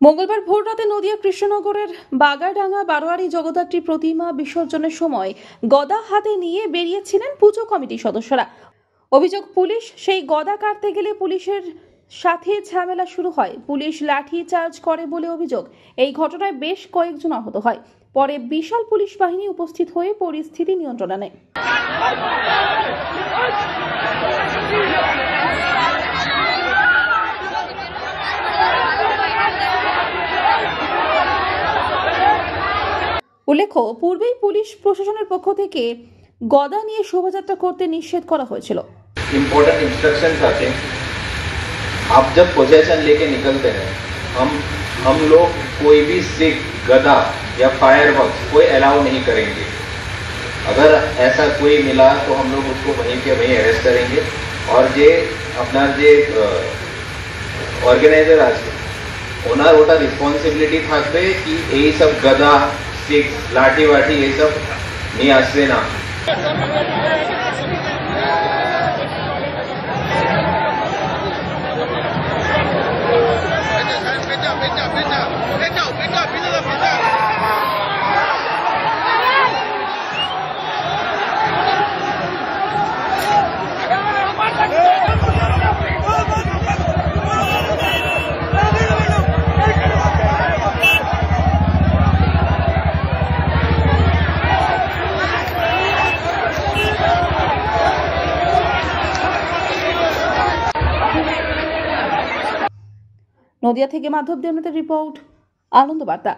মঙ্গলবার ভোররাতে নদিয়া কৃষ্ণনগরের বাগাডাঙ্গা বারোয়ারি জগদ্ধাত্রী প্রতিমা বিসর্জনের সময় গদা হাতে নিয়ে বেরিয়েছিলেন পুজো কমিটির সদস্যরা। অভিযোগ, পুলিশ সেই গদা কাটতে গেলে পুলিশের সাথে ঝামেলা শুরু হয়। পুলিশ লাঠি চার্জ করে বলে অভিযোগ। এই ঘটনায় বেশ কয়েকজন আহত হয়। পরে বিশাল পুলিশ বাহিনী উপস্থিত হয়ে পরিস্থিতি নিয়ন্ত্রণে আনে। উল্লেখ্য, পূর্বেই পুলিশ প্রশাসনের পক্ষ থেকে গদা নিয়ে শোভাযাত্রা করতে নিষেধ করা হয়েছিল। इम्पोर्टेंट इंस्ट्रक्शंस आते हैं, आप जब पोजीशन लेके निकलते हैं, हम लोग कोई भी सिख, गदा या फायरवर्क्स कोई अलाउ नहीं करेंगे। अगर ऐसा कोई मिला तो हम लोग उसको वहीं के वहीं अरेस्ट करेंगे। और ये अपना जे ऑर्गेनाइजर আছে ওনার ওটা রেসপন্সিবিলিটি থাকবে কি এই সব গদা, সিক, লাঠি ওয়াঠি এই সব নিয়ে আসবে না। নদিয়া থেকে মাধব দেবনাথের রিপোর্ট, আনন্দ বার্তা।